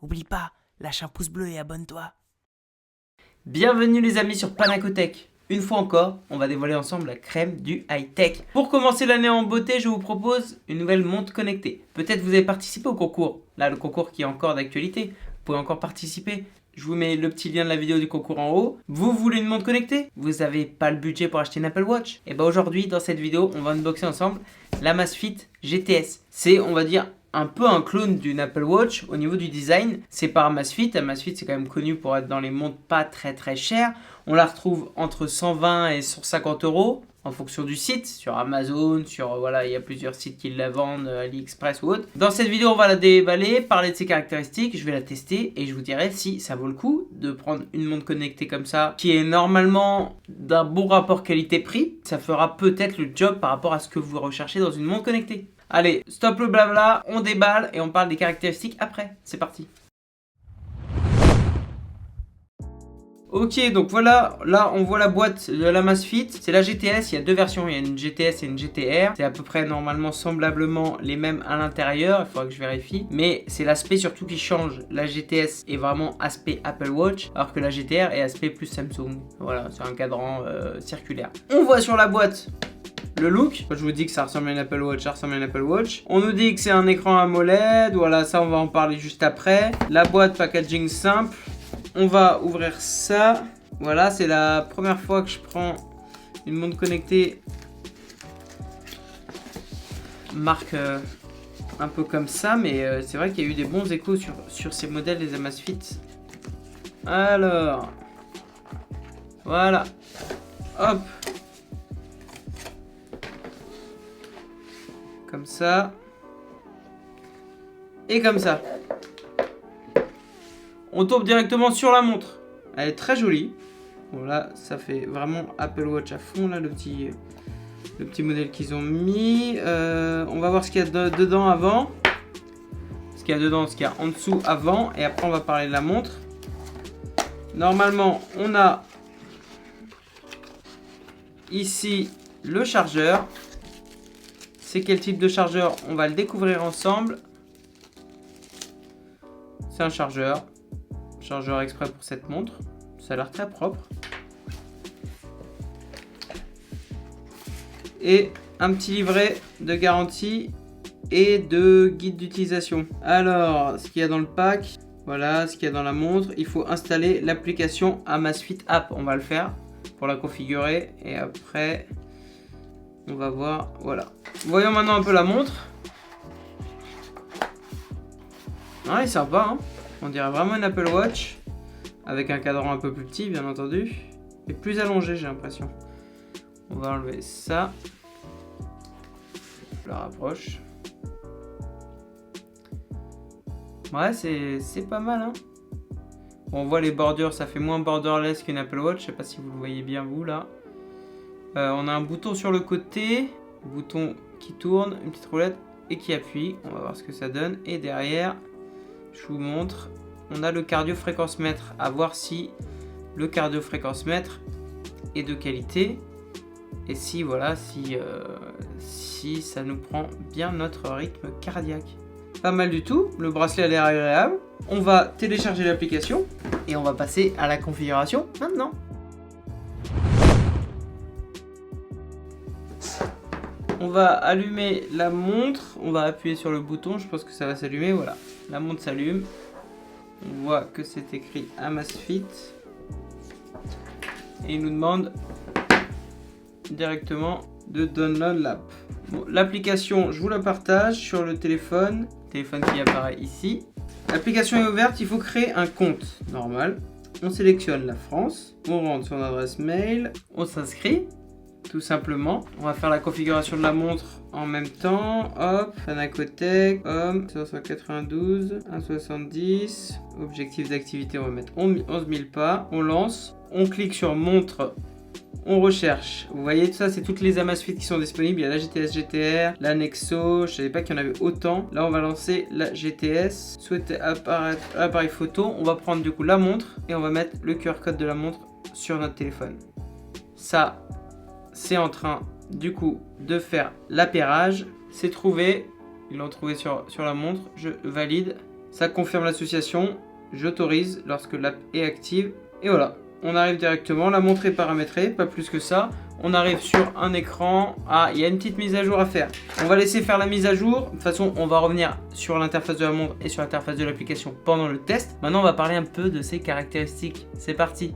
Oublie pas, lâche un pouce bleu et abonne-toi. Bienvenue les amis sur Panacotech. Une fois encore, on va dévoiler ensemble la crème du high-tech. Pour commencer l'année en beauté, je vous propose une nouvelle montre connectée. Peut-être vous avez participé au concours. Là, le concours qui est encore d'actualité. Vous pouvez encore participer. Je vous mets le petit lien de la vidéo du concours en haut. Vous voulez une montre connectée? Vous n'avez pas le budget pour acheter une Apple Watch? Et bien aujourd'hui, dans cette vidéo, on va unboxer ensemble l'Amazfit GTS. C'est, on va dire, un peu un clone d'une Apple Watch au niveau du design. C'est par Amazfit. Amazfit, c'est quand même connu pour être dans les montres pas très chères. On la retrouve entre 120 et 150 euros en fonction du site, sur Amazon, voilà, il y a plusieurs sites qui la vendent, AliExpress ou autre. Dans cette vidéo, on va la déballer, parler de ses caractéristiques, je vais la tester et je vous dirai si ça vaut le coup de prendre une montre connectée comme ça, qui est normalement d'un bon rapport qualité-prix. Ça fera peut-être le job par rapport à ce que vous recherchez dans une montre connectée. Allez, stop le blabla, on déballe et on parle des caractéristiques après. C'est parti. Ok, donc voilà, là on voit la boîte de l'Amazfit, c'est la GTS, il y a deux versions, il y a une GTS et une GTR, c'est à peu près normalement semblablement les mêmes à l'intérieur, il faudra que je vérifie, mais c'est l'aspect surtout qui change, la GTS est vraiment aspect Apple Watch, alors que la GTR est aspect plus Samsung, voilà, c'est un cadran circulaire. On voit sur la boîte le look, je vous dis que ça ressemble à une Apple Watch, ça ressemble à une Apple Watch. On nous dit que c'est un écran AMOLED, voilà, ça on va en parler juste après. La boîte packaging simple. On va ouvrir ça. Voilà, c'est la première fois que je prends une montre connectée marque un peu comme ça, mais c'est vrai qu'il y a eu des bons échos sur ces modèles des Amazfit. Alors, voilà, hop, comme ça et comme ça. On tombe directement sur la montre. Elle est très jolie. Bon là, ça fait vraiment Apple Watch à fond là, le petit modèle qu'ils ont mis. On va voir ce qu'il y a dedans avant. Ce qu'il y a dedans, ce qu'il y a en dessous avant. Et après, on va parler de la montre. Normalement, on a ici le chargeur. C'est quel type de chargeur? On va le découvrir ensemble. C'est un chargeur exprès pour cette montre. Ça a l'air très propre. Et un petit livret de garantie et de guide d'utilisation. Alors, ce qu'il y a dans le pack, voilà ce qu'il y a dans la montre. Il faut installer l'application Amazfit App. On va le faire pour la configurer. Et après, on va voir. Voilà. Voyons maintenant un peu la montre. Ah, elle est sympa, hein. On dirait vraiment une Apple Watch. Avec un cadran un peu plus petit, bien entendu. Et plus allongé, j'ai l'impression. On va enlever ça. Je la rapproche. Ouais, c'est pas mal, hein. Bon, on voit les bordures, ça fait moins borderless qu'une Apple Watch. Je sais pas si vous le voyez bien, vous, là. On a un bouton sur le côté. Bouton qui tourne, une petite roulette et qui appuie. On va voir ce que ça donne. Et derrière, je vous montre. On a le cardio-fréquence-mètre, à voir si le cardio-fréquence-mètre est de qualité et si voilà, si ça nous prend bien notre rythme cardiaque. Pas mal du tout, le bracelet a l'air agréable. On va télécharger l'application et on va passer à la configuration maintenant. On va allumer la montre, on va appuyer sur le bouton, je pense que ça va s'allumer, voilà. La montre s'allume. On voit que c'est écrit Amazfit et il nous demande directement de download l'app. Bon, l'application, je vous la partage sur le téléphone qui apparaît ici. L'application est ouverte, il faut créer un compte normal. On sélectionne la France, on rentre son adresse mail, on s'inscrit. Tout simplement, on va faire la configuration de la montre en même temps. Hop, Panacotech, homme, 592, 1,70. Objectif d'activité, on va mettre 11 000 pas. On lance, on clique sur montre, on recherche. Vous voyez, tout ça, c'est toutes les Amazfit qui sont disponibles. Il y a la GTS GTR, la Nexo, je savais pas qu'il y en avait autant. Là, on va lancer la GTS. Souhaitez apparaître l'appareil photo. On va prendre du coup la montre et on va mettre le QR code de la montre sur notre téléphone. Ça, c'est en train du coup de faire l'appairage. C'est trouvé, ils l'ont trouvé sur la montre, je valide. Ça confirme l'association. J'autorise lorsque l'app est active. Et voilà, on arrive directement. La montre est paramétrée, pas plus que ça. On arrive sur un écran. Ah, il y a une petite mise à jour à faire. On va laisser faire la mise à jour. De toute façon, on va revenir sur l'interface de la montre et sur l'interface de l'application pendant le test. Maintenant, on va parler un peu de ses caractéristiques. C'est parti.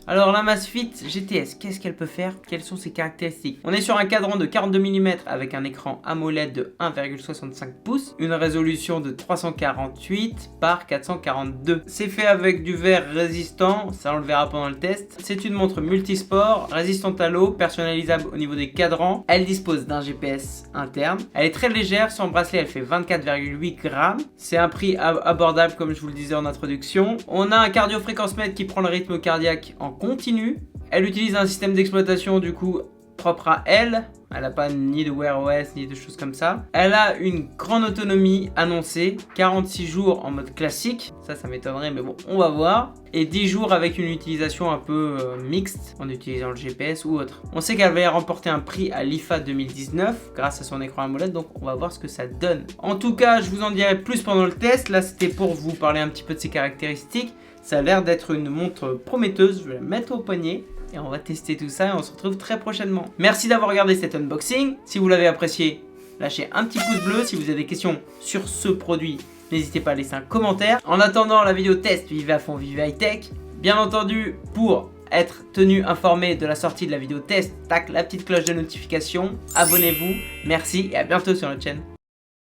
Alors la Amazfit GTS, qu'est-ce qu'elle peut faire? Quelles sont ses caractéristiques? On est sur un cadran de 42 mm avec un écran AMOLED de 1,65 pouces, une résolution de 348 par 442. C'est fait avec du verre résistant, ça on le verra pendant le test. C'est une montre multisport, résistante à l'eau, personnalisable au niveau des cadrans. Elle dispose d'un GPS interne. Elle est très légère, sans bracelet elle fait 24,8 grammes. C'est un prix abordable comme je vous le disais en introduction. On a un cardio-fréquence-mètre qui prend le rythme cardiaque en continu. Elle utilise un système d'exploitation du coup propre à elle. Elle n'a pas ni de Wear OS ni de choses comme ça. Elle a une grande autonomie annoncée, 46 jours en mode classique, ça m'étonnerait mais bon on va voir, et 10 jours avec une utilisation un peu mixte en utilisant le GPS ou autre. On sait qu'elle va remporter un prix à l'IFA 2019 grâce à son écran AMOLED, donc on va voir ce que ça donne. En tout cas je vous en dirai plus pendant le test, là c'était pour vous parler un petit peu de ses caractéristiques. Ça a l'air d'être une montre prometteuse, je vais la mettre au poignet. Et on va tester tout ça et on se retrouve très prochainement. Merci d'avoir regardé cet unboxing. Si vous l'avez apprécié, lâchez un petit pouce bleu. Si vous avez des questions sur ce produit, n'hésitez pas à laisser un commentaire. En attendant la vidéo test, vivez à fond, vivez high tech. Bien entendu, pour être tenu informé de la sortie de la vidéo test, tac, la petite cloche de notification. Abonnez-vous. Merci et à bientôt sur notre chaîne.